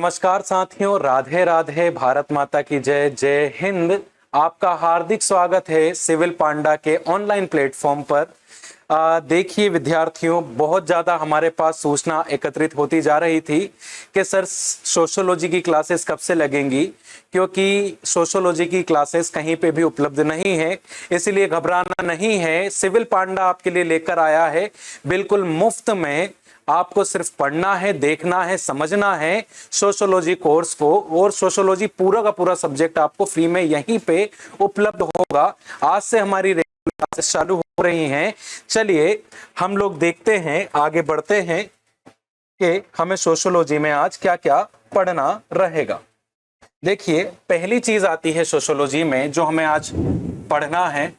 नमस्कार साथियों, राधे राधे, भारत माता की जय, जय हिंद। आपका हार्दिक स्वागत है सिविल पांडा के ऑनलाइन प्लेटफॉर्म पर। देखिए विद्यार्थियों, बहुत ज़्यादा हमारे पास सूचना एकत्रित होती जा रही थी कि सर सोशियोलॉजी की क्लासेस कब से लगेंगी, क्योंकि सोशियोलॉजी की क्लासेस कहीं पे भी उपलब्ध नहीं है। इसलिए घबराना नहीं है, सिविल पांडा आपके लिए लेकर आया है बिल्कुल मुफ्त में। आपको सिर्फ पढ़ना है, देखना है, समझना है सोशियोलॉजी कोर्स को, और सोशियोलॉजी पूरा का पूरा सब्जेक्ट आपको फ्री में यहीं पे उपलब्ध होगा। आज से हमारी क्लासेस चालू हो रही हैं। चलिए हम लोग देखते हैं, आगे बढ़ते हैं कि हमें सोशियोलॉजी में आज क्या क्या पढ़ना रहेगा। देखिए, पहली चीज आती है सोशियोलॉजी में जो हमें आज पढ़ना है।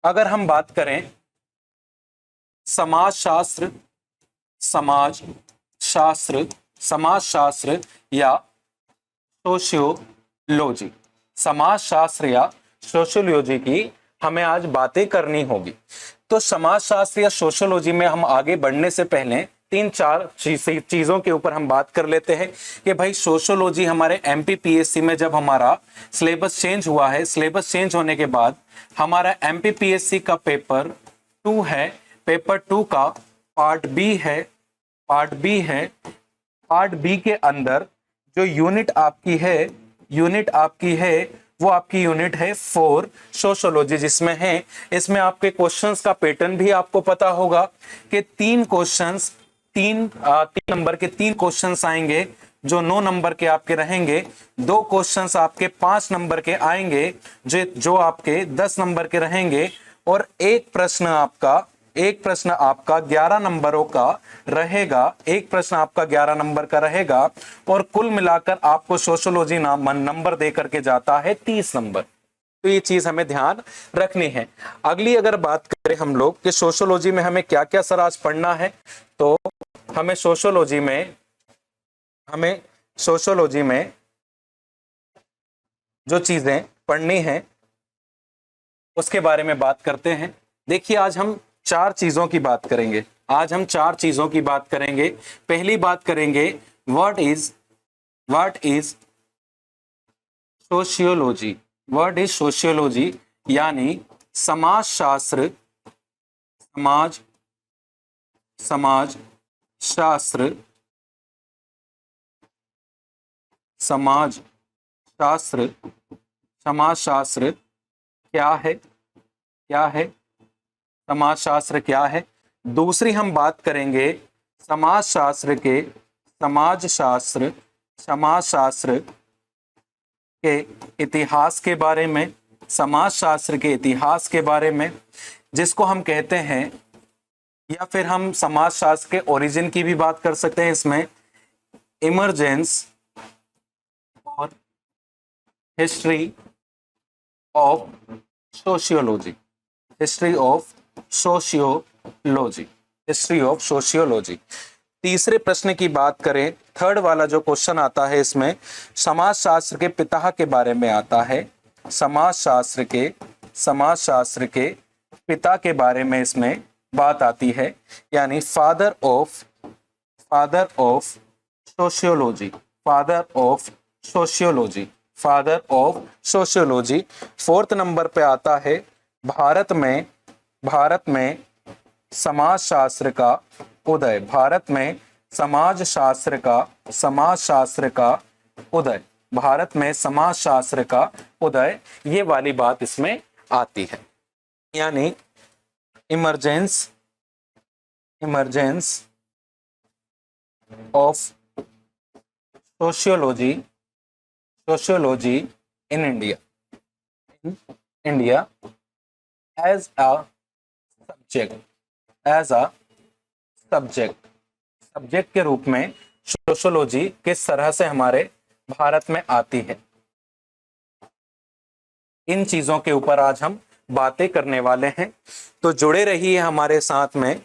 अगर हम बात करें समाज शास्त्र, समाज शास्त्र, समाज शास्त्र या सोशियोलॉजी, समाज शास्त्र या सोशियोलॉजी की हमें आज बातें करनी होगी। तो समाज शास्त्र या सोशियोलॉजी में हम आगे बढ़ने से पहले तीन चार चीजों के ऊपर हम बात कर लेते हैं कि भाई सोशियोलॉजी हमारे एमपीपीएससी में जब हमारा सिलेबस चेंज हुआ है, सिलेबस चेंज होने के बाद हमारा एमपीपीएससी का पेपर 2 है, पेपर 2 का पार्ट बी है, पार्ट बी है। पार्ट बी के अंदर जो यूनिट आपकी है वो आपकी यूनिट है 4 सोशियोलॉजी, जिसमें है, इसमें आपके क्वेश्चंस का पैटर्न भी आपको पता होगा कि 3 क्वेश्चंस, 3 नंबर के 3 क्वेश्चंस आएंगे जो 9 नंबर के आपके रहेंगे। 2 क्वेश्चंस आपके 5 नंबर के आएंगे जो आपके 10 नंबर के रहेंगे, और एक प्रश्न आपका 11 नंबरों का रहेगा, एक प्रश्न आपका 11 नंबर का रहेगा, और कुल मिलाकर आपको सोशियोलॉजी नंबर दे करके जाता है 30 नंबर। तो ये चीज हमें ध्यान रखनी है। अगली अगर बात करें हम लोग कि सोशियोलॉजी में हमें क्या क्या सर आज पढ़ना है, तो हमें सोशियोलॉजी में जो चीजें पढ़नी है उसके बारे में बात करते हैं। देखिए, आज हम 4 चीजों की बात करेंगे। पहली बात करेंगे व्हाट इज सोशियोलॉजी, यानी समाज शास्त्र क्या है। दूसरी हम बात करेंगे समाज शास्त्र के इतिहास के बारे में, जिसको हम कहते हैं, या फिर हम समाज शास्त्र के ओरिजिन की भी बात कर सकते हैं। इसमें इमरजेंस और हिस्ट्री ऑफ सोशियोलॉजी। तीसरे प्रश्न की बात करें, थर्ड वाला जो क्वेश्चन आता है, इसमें समाज शास्त्र के पिता के बारे में आता है। समाज शास्त्र के पिता के बारे में इसमें बात आती है, यानी father of sociology. Fourth number पे आता है भारत में समाज शास्त्र का उदय। भारत में समाज शास्त्र का उदय, ये वाली बात इसमें आती है, यानी emergence of sociology in India as a subject के रूप में सोशियोलॉजी किस तरह से हमारे भारत में आती है। इन चीजों के ऊपर आज हम बातें करने वाले हैं, तो जुड़े रहिए हमारे साथ में।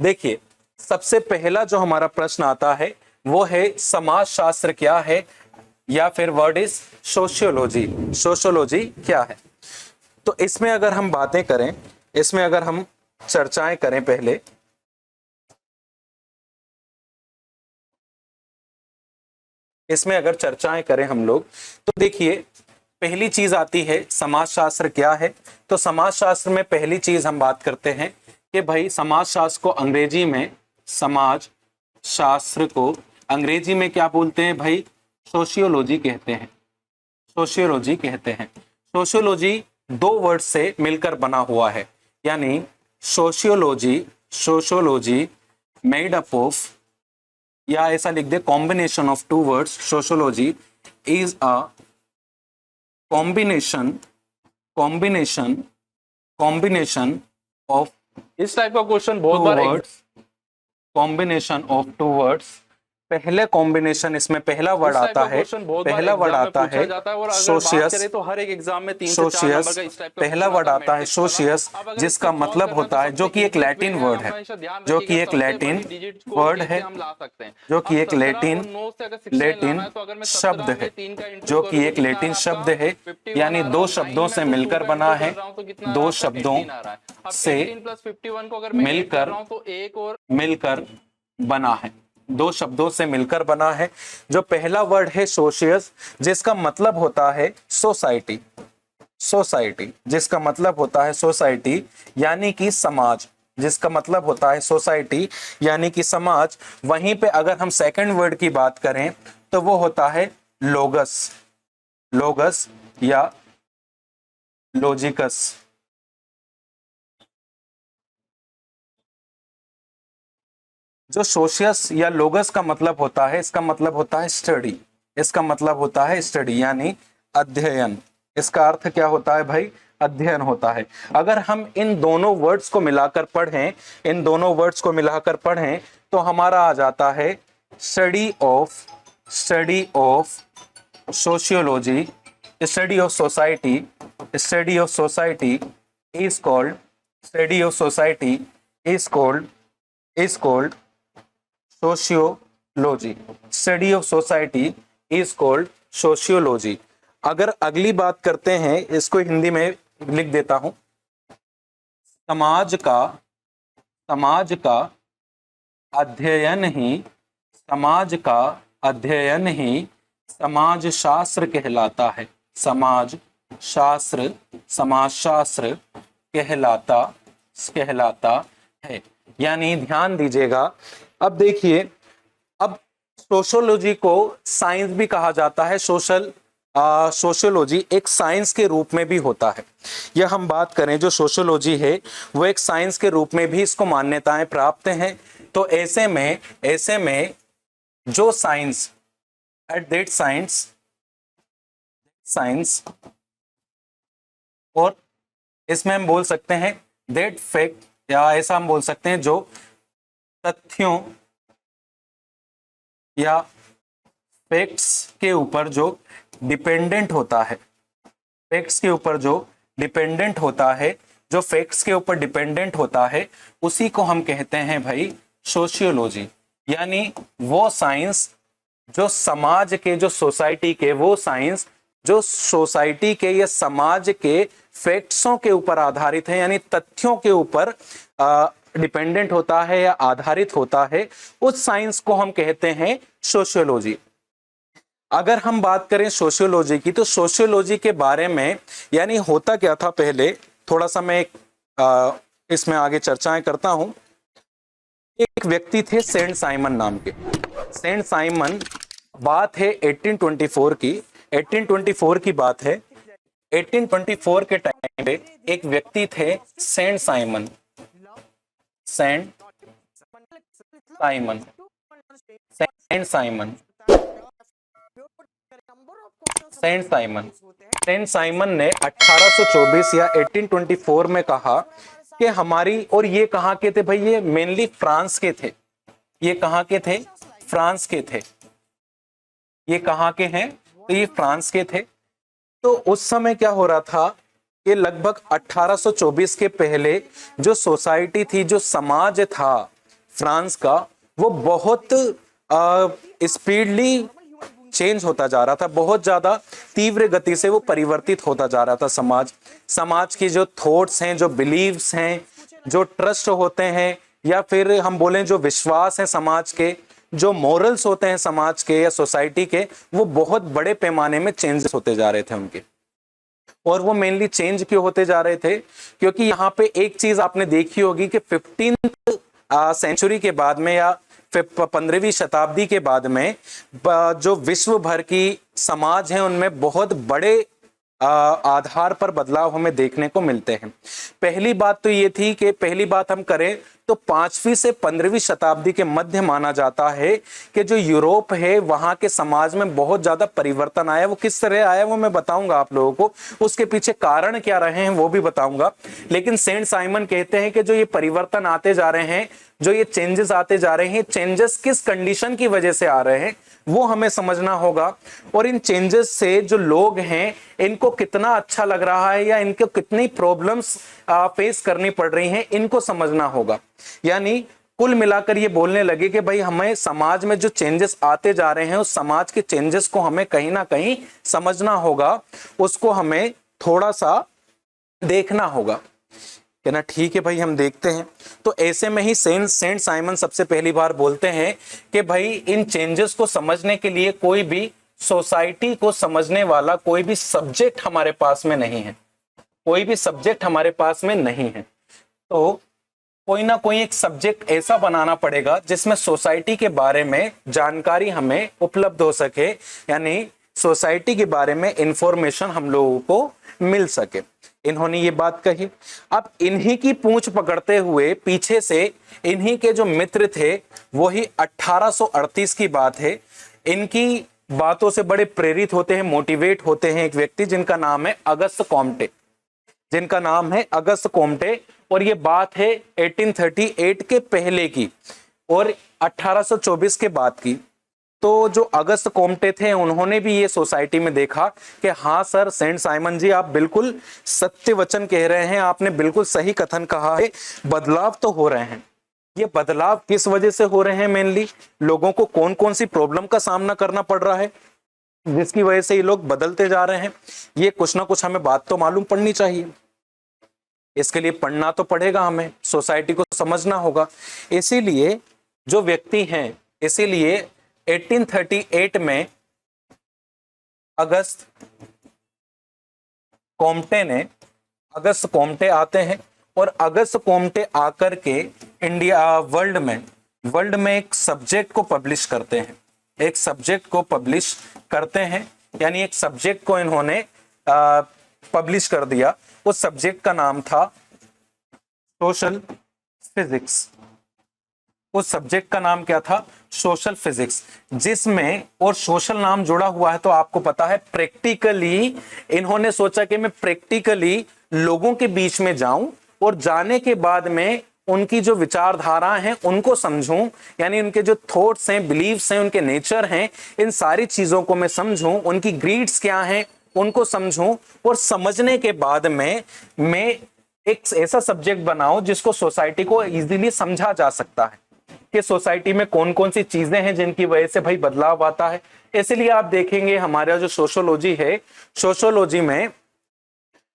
देखिए, सबसे पहला जो हमारा प्रश्न आता है वो है समाज शास्त्र क्या है, या फिर वर्ड इज सोशियोलॉजी क्या है। तो इसमें अगर हम बातें करें, इसमें अगर हम चर्चाएं करें, पहले इसमें अगर चर्चाएं करें हम लोग तो देखिए पहली चीज आती है समाजशास्त्र क्या है। तो समाजशास्त्र में पहली चीज हम बात करते हैं कि भाई समाजशास्त्र को अंग्रेजी में, समाज शास्त्र को अंग्रेजी में क्या बोलते हैं भाई, सोशियोलॉजी कहते हैं। सोशियोलॉजी कहते हैं। सोशियोलॉजी दो वर्ड से मिलकर बना हुआ है, यानी sociology, sociology made up of, या ऐसा लिख दे combination of two words, sociology is a combination of इस टाइप का क्वेश्चन बहुत बार words, combination of two words. पहले कॉम्बिनेशन इसमें पहला वर्ड आता है, पहला वर्ड आता है सोशियस, तो हर एक एग्जाम में 3 से 4 सोशियस, नंबर का इस टाइप का पहला वर्ड आता है सोशियस, जिसका मतलब होता है, जो कि एक लैटिन वर्ड है, जो कि एक लैटिन वर्ड है, जो कि एक लैटिन शब्द है, जो कि एक लैटिन शब्द है, यानी दो शब्दों से मिलकर बना है, दो शब्दों से मिलकर बना है, दो शब्दों से मिलकर बना है। जो पहला वर्ड है सोशियस, जिसका मतलब होता है सोसाइटी, सोसाइटी, जिसका मतलब होता है सोसाइटी यानी कि समाज, जिसका मतलब होता है सोसाइटी यानी कि समाज। वहीं पे अगर हम सेकंड वर्ड की बात करें तो वो होता है लोगस, लोगस या लॉजिकस। जो सोशियस या लोगस का मतलब होता है, इसका मतलब होता है स्टडी, इसका मतलब होता है स्टडी यानी अध्ययन। इसका अर्थ क्या होता है भाई, अध्ययन होता है। अगर हम इन दोनों वर्ड्स को मिलाकर पढ़ें, इन दोनों वर्ड्स को मिलाकर पढ़ें तो हमारा आ जाता है study of sociology, study of society, study of society is called, study of society is called sociology, study of society is called sociology. अगर अगली बात करते हैं, इसको हिंदी में लिख देता हूं, समाज का अध्ययन ही समाज शास्त्र कहलाता है, समाज शास्त्र कहलाता है। यानी ध्यान दीजिएगा। अब देखिए, अब सोशियोलॉजी को साइंस भी कहा जाता है, सोशियोलॉजी एक साइंस के रूप में भी होता है। यह हम बात करें जो सोशियोलॉजी है वो एक साइंस के रूप में भी इसको मान्यताएं प्राप्त हैं। तो ऐसे में जो साइंस एट दैट साइंस और इसमें हम बोल सकते हैं दैट फैक्ट, या ऐसा हम बोल सकते हैं जो तथ्यों या फैक्ट्स के ऊपर जो डिपेंडेंट होता है, फैक्ट्स के ऊपर जो डिपेंडेंट होता है, जो फैक्ट्स के ऊपर डिपेंडेंट होता है, उसी को हम कहते हैं भाई सोशियोलॉजी। यानी वो साइंस जो समाज के, जो सोसाइटी के, वो साइंस जो सोसाइटी के या समाज के फैक्ट्सों के ऊपर आधारित है, यानी तथ्यों के ऊपर डिपेंडेंट होता है या आधारित होता है, उस साइंस को हम कहते हैं सोशियोलॉजी। अगर हम बात करें सोशियोलॉजी की, तो सोशियोलॉजी के बारे में यानी होता क्या था, पहले थोड़ा सा मैं इसमें आगे चर्चाएं करता हूं। एक व्यक्ति थे सेंट साइमन नाम के, सेंट साइमन, बात है 1824 की, 1824 की बात है। 1824 के टाइम पे एक व्यक्ति थे सेंट साइमन, सेंट साइमन ने 1824 या 1824 में कहा कि हमारी, और ये कहाँ के थे भाई, ये मेनली फ्रांस के थे, ये कहाँ के थे, फ्रांस के थे, ये कहाँ के हैं, तो ये फ्रांस के थे। तो उस समय क्या हो रहा था कि लगभग 1824 के पहले जो सोसाइटी थी, जो समाज था फ्रांस का, वो बहुत स्पीडली चेंज होता जा रहा था, बहुत ज्यादा तीव्र गति से वो परिवर्तित होता जा रहा था। समाज की जो थॉट्स हैं, जो बिलीव्स हैं, जो ट्रस्ट होते हैं, या फिर हम बोलें जो विश्वास है समाज के, जो मोरल्स होते हैं समाज के या सोसाइटी के, वो बहुत बड़े पैमाने में चेंजेस होते जा रहे थे उनके। और वो मेनली चेंज क्यों होते जा रहे थे? क्योंकि यहाँ पे एक चीज आपने देखी होगी कि 15th सेंचुरी के बाद में या 15वीं शताब्दी के बाद में जो विश्व भर की समाज है उनमें बहुत बड़े आधार पर बदलाव हमें देखने को मिलते हैं। पहली बात तो ये थी कि पहली बात हम करें तो 5वीं से 15वीं शताब्दी के मध्य माना जाता है कि जो यूरोप है वहां के समाज में बहुत ज्यादा परिवर्तन आया। वो किस तरह आया वो मैं बताऊंगा आप लोगों को, उसके पीछे कारण क्या रहे हैं वो भी बताऊंगा। लेकिन सेंट साइमन कहते हैं कि जो ये परिवर्तन आते जा रहे हैं, जो ये चेंजेस आते जा रहे हैं, चेंजेस किस कंडीशन की वजह से आ रहे हैं वो हमें समझना होगा। और इन चेंजेस से जो लोग हैं इनको कितना अच्छा लग रहा है या इनको कितनी प्रॉब्लम्स फेस करनी पड़ रही हैं इनको समझना होगा। यानी कुल मिलाकर ये बोलने लगे कि भाई हमें समाज में जो चेंजेस आते जा रहे हैं उस समाज के चेंजेस को हमें कहीं ना कहीं समझना होगा, उसको हमें थोड़ा सा देखना होगा। है ना? ठीक है भाई, हम देखते हैं। तो ऐसे में ही सेंट साइमन सबसे पहली बार बोलते हैं कि भाई इन चेंजेस को समझने के लिए कोई भी सोसाइटी को समझने वाला कोई भी सब्जेक्ट हमारे पास में नहीं है, कोई भी सब्जेक्ट हमारे पास में नहीं है। तो कोई ना कोई एक सब्जेक्ट ऐसा बनाना पड़ेगा जिसमें सोसाइटी के बारे में जानकारी हमें उपलब्ध हो सके, यानी सोसाइटी के बारे में इंफॉर्मेशन हम लोगों को मिल सके। इन्होंने ये बात कही। अब इन्हीं की पूंछ पकड़ते हुए पीछे से इन्हीं के जो मित्र थे वही 1838 की बात है। इनकी बातों से बड़े प्रेरित होते हैं, मोटिवेट होते हैं एक व्यक्ति जिनका नाम है अगस्त कॉम्टे, जिनका नाम है अगस्त कॉम्टे। और ये बात है 1838 के पहले की और 1824 के बाद की। तो जो अगस्त कॉम्टे थे उन्होंने भी ये सोसाइटी में देखा कि हाँ सर, सेंट साइमन जी आप बिल्कुल सत्य वचन कह रहे हैं, आपने बिल्कुल सही कथन कहा है, बदलाव तो हो रहे हैं। ये बदलाव किस वजह से हो रहे हैं? मेनली लोगों को कौन कौन सी प्रॉब्लम का सामना करना पड़ रहा है जिसकी वजह से ये लोग बदलते जा रहे हैं? ये कुछ ना कुछ हमें बात तो मालूम पड़नी चाहिए। इसके लिए पढ़ना तो पड़ेगा, हमें सोसाइटी को समझना होगा। इसीलिए जो व्यक्ति हैं, इसीलिए 1838 में अगस्त कॉम्टे आते हैं और अगस्त कॉम्टे आकर के इंडिया वर्ल्ड में एक सब्जेक्ट को पब्लिश करते हैं, एक सब्जेक्ट को पब्लिश करते हैं, यानी एक सब्जेक्ट को इन्होंने पब्लिश कर दिया। उस सब्जेक्ट का नाम था सोशल फिजिक्स। उस सब्जेक्ट का नाम क्या था? Social physics. जिसमें और सोशल नाम जुड़ा हुआ है तो आपको पता है प्रैक्टिकली इन्होंने सोचा कि मैं प्रैक्टिकली लोगों के बीच में जाऊं और जाने के बाद में उनकी जो विचारधारा हैं उनको समझूं, यानी उनके जो थॉट्स हैं, बिलीव्स हैं, उनके नेचर हैं, इन सारी चीजों को मैं समझूं, उनकी ग्रीड्स क्या हैं उनको समझूं और समझने के बाद में मैं एक ऐसा सब्जेक्ट बनाऊं जिसको सोसाइटी को इजीली समझा जा सकता है कि सोसाइटी में कौन कौन सी चीजें हैं जिनकी वजह से भाई बदलाव आता है। इसलिए आप देखेंगे हमारा जो सोशियोलॉजी है, सोशियोलॉजी में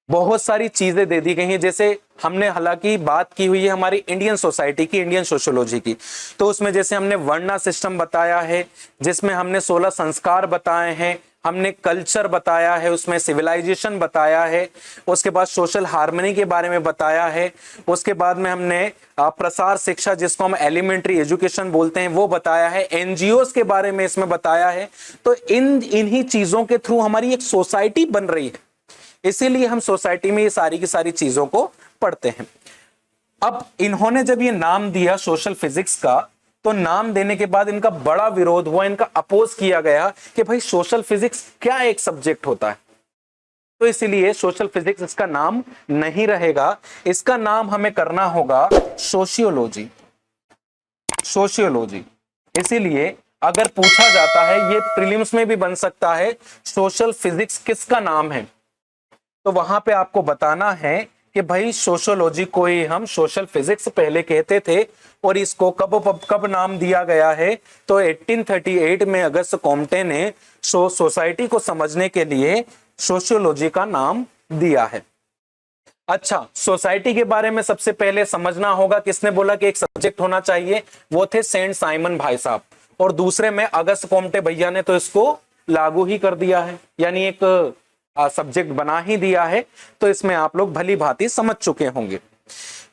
बहुत सारी चीजें दे दी गई हैं। जैसे हमने हालांकि बात की हुई है हमारी इंडियन सोसाइटी की, इंडियन सोशियोलॉजी की, तो उसमें जैसे हमने वर्णा सिस्टम बताया है, जिसमें हमने 16 संस्कार बताए हैं, हमने कल्चर बताया है, उसमें सिविलाइजेशन बताया है, उसके बाद सोशल हार्मनी के बारे में बताया है, उसके बाद में हमने प्रसार शिक्षा जिसको हम एलिमेंट्री एजुकेशन बोलते हैं वो बताया है, एनजीओस के बारे में इसमें बताया है। तो इन्हीं चीजों के थ्रू हमारी एक सोसाइटी बन रही है, इसीलिए हम सोसाइटी में ये सारी की सारी चीजों को पढ़ते हैं। अब इन्होंने जब ये नाम दिया सोशल फिजिक्स का, तो नाम देने के बाद इनका बड़ा विरोध हुआ, इनका अपोज किया गया कि भाई सोशल फिजिक्स क्या एक सब्जेक्ट होता है। तो इसीलिए सोशल फिजिक्स इसका नाम नहीं रहेगा, इसका नाम हमें करना होगा सोशियोलॉजी। सोशियोलॉजी। इसीलिए अगर पूछा जाता है, ये प्रीलिम्स में भी बन सकता है, सोशल फिजिक्स किसका नाम है, तो वहां पे आपको बताना है कि भाई सोशियोलॉजी को ही हम सोशल फिजिक्स पहले कहते थे और इसको कब नाम दिया गया है, तो 1838 में अगस्त कॉम्टे ने सोसाइटी को समझने के लिए सोशियोलॉजी का नाम दिया है। अच्छा, सोसाइटी के बारे में सबसे पहले समझना होगा, किसने बोला कि एक सब्जेक्ट होना चाहिए, वो थे सेंट साइमन भाई साहब। और दूसरे में अगस्त कोम्टे भैया ने तो इसको लागू ही कर दिया है, यानी एक सब्जेक्ट बना ही दिया है। तो इसमें आप लोग भली भांति समझ चुके होंगे।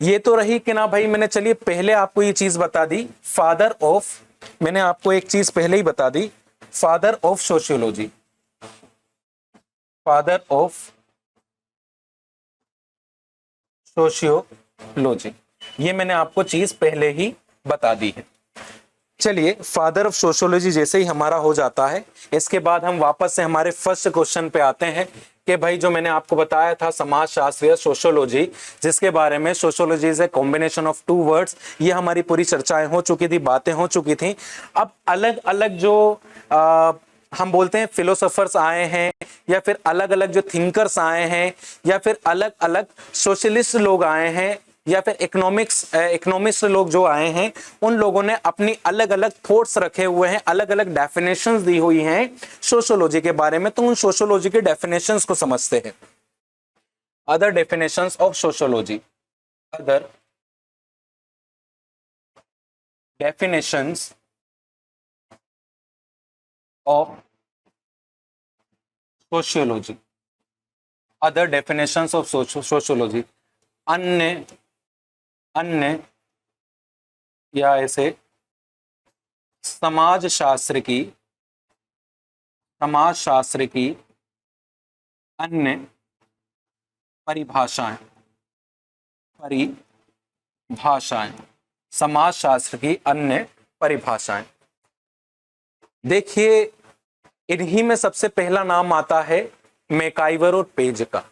ये तो रही कि ना भाई, मैंने चलिए पहले आपको ये चीज बता दी, फादर ऑफ, मैंने आपको एक चीज पहले ही बता दी, father of sociology, father of sociology, ये मैंने आपको चीज पहले ही बता दी है। चलिए, फादर ऑफ सोशियोलॉजी जैसे ही हमारा हो जाता है, इसके बाद हम वापस से हमारे फर्स्ट क्वेश्चन पे आते हैं कि भाई जो मैंने आपको बताया था समाजशास्त्र या सोशियोलॉजी, जिसके बारे में sociology is a combination of two words, ये हमारी पूरी चर्चाएं हो चुकी थी, बातें हो चुकी थी। अब अलग अलग जो हम बोलते हैं फिलोसोफर्स आए हैं, या फिर अलग अलग जो थिंकर्स आए हैं, या फिर अलग अलग सोशलिस्ट लोग आए हैं, या फिर इकोनॉमिस्ट लोग जो आए हैं, उन लोगों ने अपनी अलग अलग थॉट्स रखे हुए हैं, अलग अलग डेफिनेशंस दी हुई हैं सोशियोलॉजी के बारे में। तो उन सोशियोलॉजी के डेफिनेशंस को समझते हैं। Other definitions of sociology, other definitions of sociology, other definitions of sociology, अन्य या ऐसे समाजशास्त्र की अन्य परिभाषाएं, समाजशास्त्र की अन्य परिभाषाएं। देखिए, इन्हीं में सबसे पहला नाम आता है मैकाइवर और पेज का।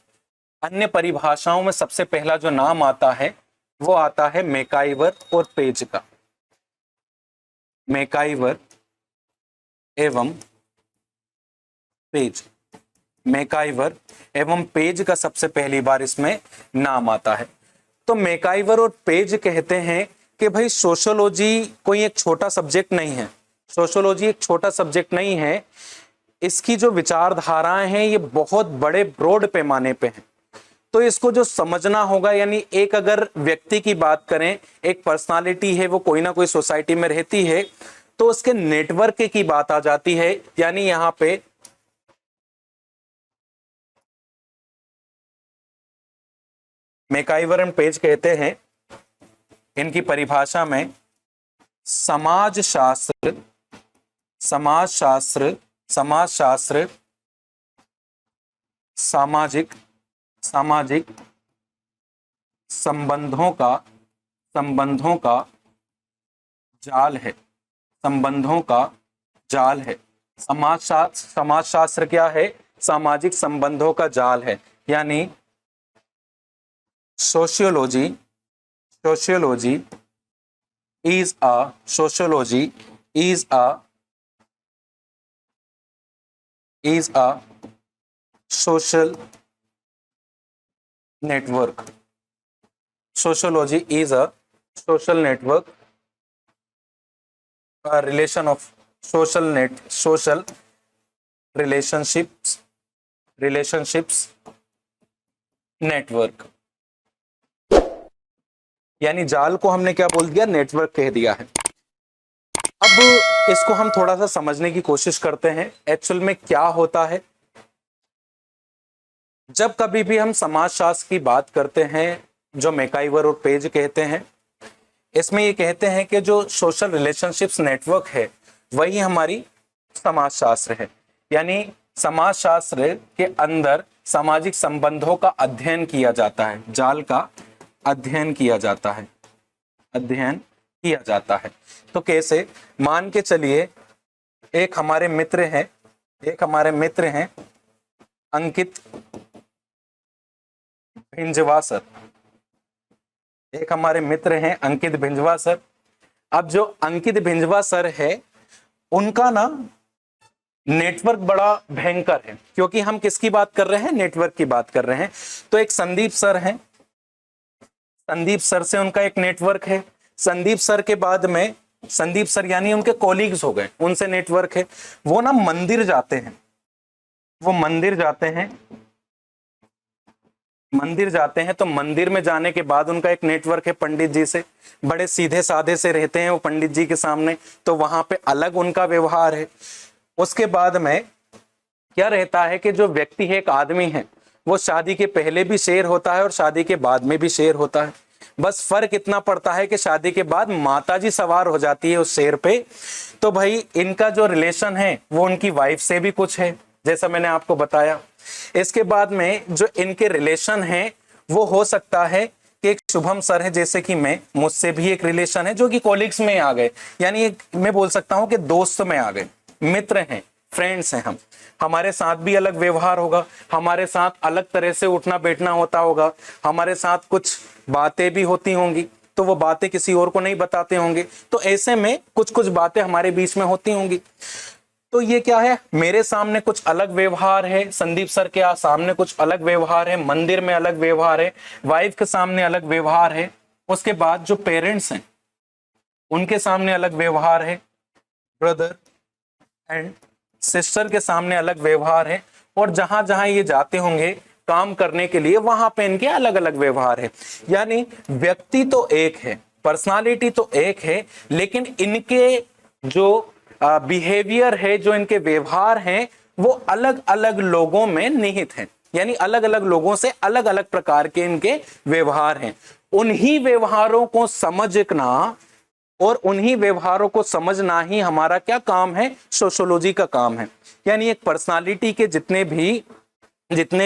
अन्य परिभाषाओं में सबसे पहला जो नाम आता है वो आता है मैकाइवर और पेज का। मैकाइवर एवं पेज, मैकाइवर एवं पेज का सबसे पहली बार इसमें नाम आता है। तो मैकाइवर और पेज कहते हैं कि भाई सोशियोलॉजी कोई एक छोटा सब्जेक्ट नहीं है, सोशियोलॉजी एक छोटा सब्जेक्ट नहीं है, इसकी जो विचारधाराएं हैं ये बहुत बड़े ब्रॉड पैमाने पे हैं। तो इसको जो समझना होगा, यानी एक अगर व्यक्ति की बात करें, एक पर्सनालिटी है, वो कोई ना कोई सोसाइटी में रहती है, तो उसके नेटवर्क की बात आ जाती है। यानी यहां पे मैकाइवर एंड पेज कहते हैं, इनकी परिभाषा में समाजशास्त्र सामाजिक संबंधों का जाल है, समाजशास्त्र क्या है? सामाजिक संबंधों का जाल है। यानी sociology is a social network. Sociology is a social network, a relation of social relationships network। यानी जाल को हमने क्या बोल दिया? नेटवर्क कह दिया है। अब इसको हम थोड़ा सा समझने की कोशिश करते हैं, एक्चुअल में क्या होता है। जब कभी भी हम समाजशास्त्र की बात करते हैं, जो मैकाइवर और पेज कहते हैं, इसमें ये कहते हैं कि जो सोशल रिलेशनशिप्स नेटवर्क है वही हमारी समाजशास्त्र है। यानी समाजशास्त्र के अंदर सामाजिक संबंधों का अध्ययन किया जाता है, जाल का अध्ययन किया जाता है। तो कैसे? मान के चलिए, एक हमारे मित्र हैं अंकित भिंजवा सर, एक हमारे मित्र हैं अंकित भिंजवा सर। अब जो अंकित भिंजवा सर है, उनका ना नेटवर्क बड़ा भयंकर है, क्योंकि हम किसकी बात कर रहे हैं? नेटवर्क की बात कर रहे हैं। तो एक संदीप सर हैं, संदीप सर से उनका एक नेटवर्क है। संदीप सर के बाद में संदीप सर यानी उनके कॉलीग्स हो गए, उनसे नेटवर्क है। वो ना मंदिर जाते हैं, मंदिर जाते हैं तो मंदिर में जाने के बाद उनका एक नेटवर्क है पंडित जी से, बड़े सीधे साधे से रहते हैं वो पंडित जी के सामने, तो वहां पे अलग उनका व्यवहार है। उसके बाद में क्या रहता है कि जो व्यक्ति है, एक आदमी है, वो शादी के पहले भी शेर होता है और शादी के बाद में भी शेर होता है। बस फर्क इतना पड़ता है कि शादी के बाद माताजी सवार हो जाती है उस शेर पे। तो भाई इनका जो रिलेशन है वो उनकी वाइफ से भी कुछ है, जैसा मैंने आपको बताया। इसके बाद में जो इनके रिलेशन है वो हो सकता है कि एक शुभम सर है जैसे कि मैं, मुझसे भी एक रिलेशन है जो कि कॉलिग्स में आ गए, यानी एक मैं बोल सकता हूं कि दोस्त में आ गए, मित्र हैं, फ्रेंड्स हैं हम। हमारे साथ भी अलग व्यवहार होगा, हमारे साथ अलग तरह से उठना बैठना होता होगा, हमारे साथ कुछ बातें भी होती होंगी, तो वो बातें किसी और को नहीं बताते होंगे। तो ऐसे में कुछ कुछ बातें हमारे बीच में होती होंगी। तो ये क्या है, मेरे सामने कुछ अलग व्यवहार है, संदीप सर के सामने कुछ अलग व्यवहार है, मंदिर में अलग व्यवहार है, वाइफ के सामने अलग व्यवहार है। उसके बाद जो पेरेंट्स हैं उनके सामने अलग व्यवहार है, ब्रदर एंड सिस्टर के सामने अलग व्यवहार है, और जहां जहां ये जाते होंगे काम करने के लिए वहां पे इनके अलग अलग व्यवहार है। यानी व्यक्ति तो एक है, पर्सनालिटी तो एक है, लेकिन इनके जो बिहेवियर है, जो इनके व्यवहार हैं, वो अलग अलग लोगों में निहित हैं। यानी अलग अलग लोगों से अलग अलग प्रकार के इनके व्यवहार हैं। उन्हीं व्यवहारों को समझना और उन्हीं व्यवहारों को समझना ही हमारा क्या काम है, सोशियोलॉजी का काम है। यानी एक पर्सनालिटी के जितने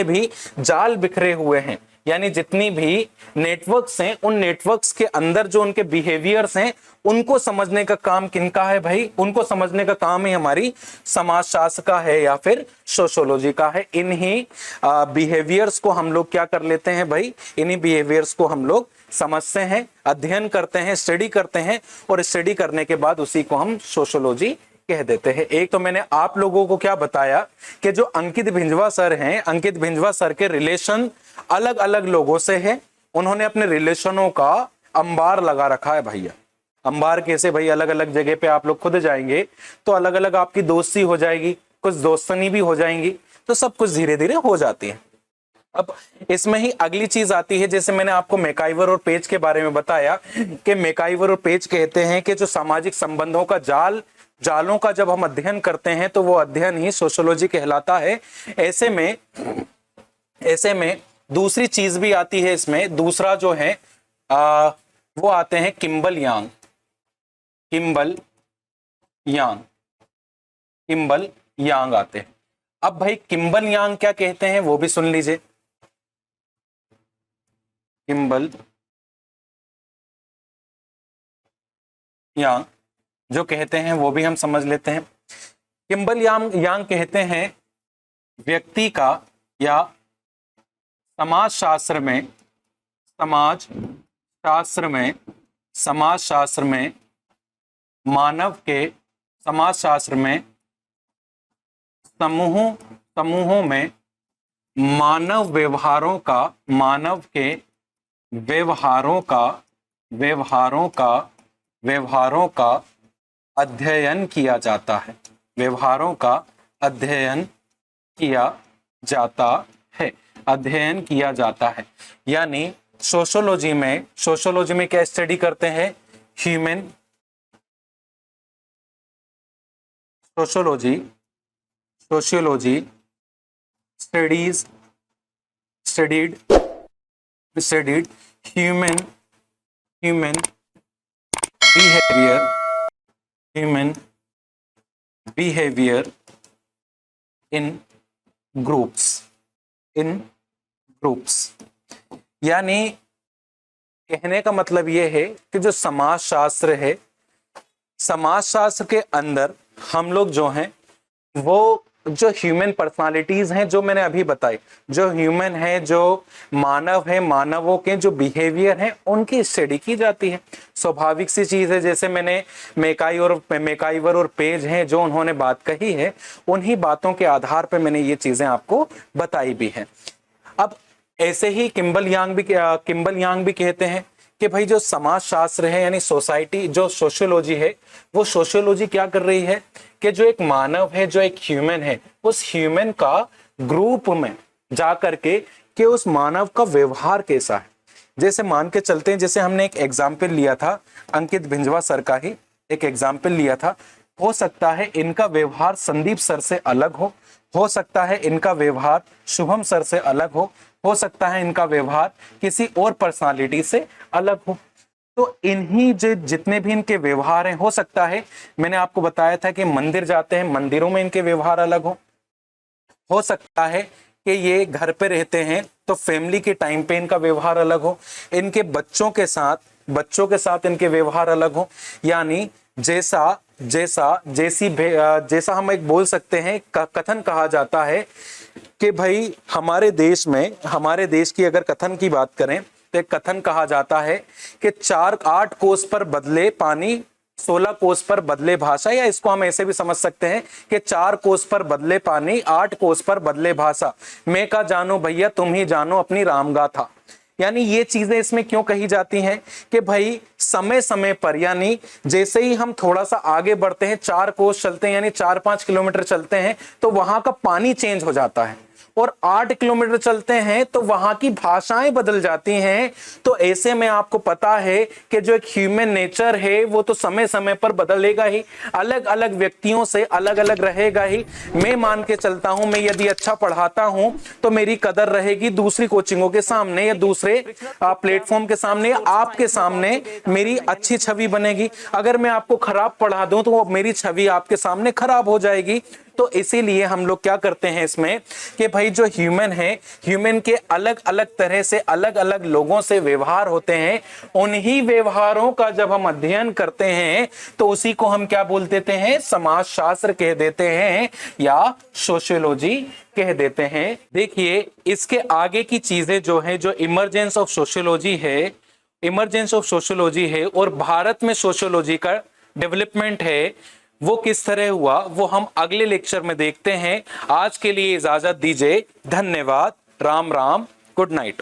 भी जाल बिखरे हुए हैं, यानी जितनी भी नेटवर्क्स हैं, उन नेटवर्क्स के अंदर जो उनके बिहेवियर्स हैं, उनको समझने का काम किनका है भाई? उनको समझने का काम ही हमारी समाजशास्त्र का है या फिर सोशियोलॉजी का है। इन्हीं बिहेवियर्स को हम लोग क्या कर लेते हैं भाई, इन्हीं बिहेवियर्स को हम लोग समझते हैं, अध्ययन करते हैं, स्टडी करते हैं, और स्टडी करने के बाद उसी को हम सोशियोलॉजी कह देते हैं। एक तो मैंने आप लोगों को क्या बताया कि जो अंकित भिंजवा सर हैं, अंकित भिंजवा सर के रिलेशन अलग अलग लोगों से है। उन्होंने अपने रिलेशनों का अंबार लगा रखा है भैया। अंबार कैसे भाई? अलग अलग जगह पे आप लोग खुद जाएंगे तो अलग अलग आपकी दोस्ती हो जाएगी, कुछ दोस्तनी भी हो जाएंगी, तो सब कुछ धीरे धीरे हो जाती है। अब इसमें ही अगली चीज आती है, जैसे मैंने आपको मैकाइवर और पेज के बारे में बताया कि मैकाइवर और पेज कहते हैं कि जो सामाजिक संबंधों का जालों का जब हम अध्ययन करते हैं तो वो अध्ययन ही सोशियोलॉजी कहलाता है। ऐसे में दूसरी चीज भी आती है इसमें। दूसरा जो है वो आते हैं किम्बल यांग आते हैं। अब भाई किम्बल यांग क्या कहते हैं वो भी सुन लीजिए। किम्बल यांग जो कहते हैं वो भी हम समझ लेते हैं। किम्बल यांग कहते हैं व्यक्ति का या समाजशास्त्र में मानव के समाजशास्त्र में समूहों में मानव के व्यवहारों का अध्ययन किया जाता है। व्यवहारों का अध्ययन किया जाता है। यानी सोशियोलॉजी में क्या स्टडी करते हैं? Human sociology studied human behaviour in groups. यानी कहने का मतलब यह है कि जो समाजशास्त्र है, समाजशास्त्र के अंदर हम लोग जो हैं वो जो ह्यूमन पर्सनालिटीज हैं, जो मैंने अभी बताई, जो ह्यूमन है, जो मानव है, मानवों के जो बिहेवियर हैं उनकी स्टडी की जाती है। स्वाभाविक सी चीज है। जैसे मैंने मैकाइवर और पेज हैं जो उन्होंने बात कही है, उन्हीं बातों के आधार पर मैंने ये चीजें आपको बताई भी हैं। अब ऐसे ही किम्बल यांग भी कहते हैं कि भाई जो समाजशास्त्र है यानी सोसाइटी, जो सोशियोलॉजी है, वो सोशियोलॉजी क्या कर रही है कि जो एक मानव है, जो एक ह्यूमन है, उस ह्यूमन का ग्रुप में जा करके कि उस मानव का व्यवहार कैसा है। जैसे मान के चलते हैं, जैसे हमने एक एग्जाम्पल लिया था अंकित भिंजवा सर का ही एक एग्जाम्पल लिया था, हो सकता है इनका व्यवहार संदीप सर से अलग हो सकता है इनका व्यवहार शुभम सर से अलग हो सकता है इनका व्यवहार किसी और पर्सनालिटी से अलग हो। तो इन्हीं जितने भी इनके व्यवहार हैं, हो सकता है मैंने आपको बताया था कि मंदिर जाते हैं, मंदिरों में इनके व्यवहार अलग हो सकता है कि ये घर पे रहते हैं तो फैमिली के टाइम पे इनका व्यवहार अलग हो, इनके बच्चों के साथ इनके व्यवहार अलग हो। यानी जैसा हम एक बोल सकते हैं, कथन कहा जाता है कि भाई हमारे देश की अगर कथन की बात करें तो एक कथन कहा जाता है कि 8 कोस पर बदले पानी 16 कोस पर बदले भाषा, या इसको हम ऐसे भी समझ सकते हैं कि 4 कोस पर बदले पानी 8 कोस पर बदले भाषा, मैं का जानो भैया तुम ही जानो अपनी रामगाथा। यानी ये चीजें इसमें क्यों कही जाती हैं कि भाई समय समय पर, यानी जैसे ही हम थोड़ा सा आगे बढ़ते हैं, 4 कोस चलते हैं यानी 4-5 किलोमीटर चलते हैं तो वहां का पानी चेंज हो जाता है, और 8 किलोमीटर चलते हैं तो वहां की भाषाएं बदल जाती हैं। तो ऐसे में आपको पता है कि जो एक ह्यूमन नेचर है वो तो समय समय पर बदलेगा ही, अलग अलग व्यक्तियों से अलग अलग रहेगा ही। मैं मान के चलता हूं, मैं यदि अच्छा पढ़ाता हूं तो मेरी कदर रहेगी दूसरी कोचिंगों के सामने या दूसरे प्लेटफॉर्म के सामने या आपके सामने मेरी अच्छी छवि बनेगी। अगर मैं आपको खराब पढ़ा दूं तो मेरी छवि आपके सामने खराब हो जाएगी। तो इसीलिए हम लोग क्या करते हैं इसमें कि भाई जो ह्यूमन है, ह्यूमन के अलग अलग तरह से अलग अलग लोगों से व्यवहार होते हैं, उन्हीं व्यवहारों का जब हम अध्ययन करते हैं तो उसी को हम क्या बोल देते हैं, समाज शास्त्र कह देते हैं या सोशियोलॉजी कह देते हैं। देखिए इसके आगे की चीजें जो है, जो इमरजेंस ऑफ सोशियोलॉजी है और भारत में सोशियोलॉजी का डेवलपमेंट है वो किस तरह हुआ, वो हम अगले लेक्चर में देखते हैं। आज के लिए इजाजत दीजिए, धन्यवाद, राम राम, गुड नाइट।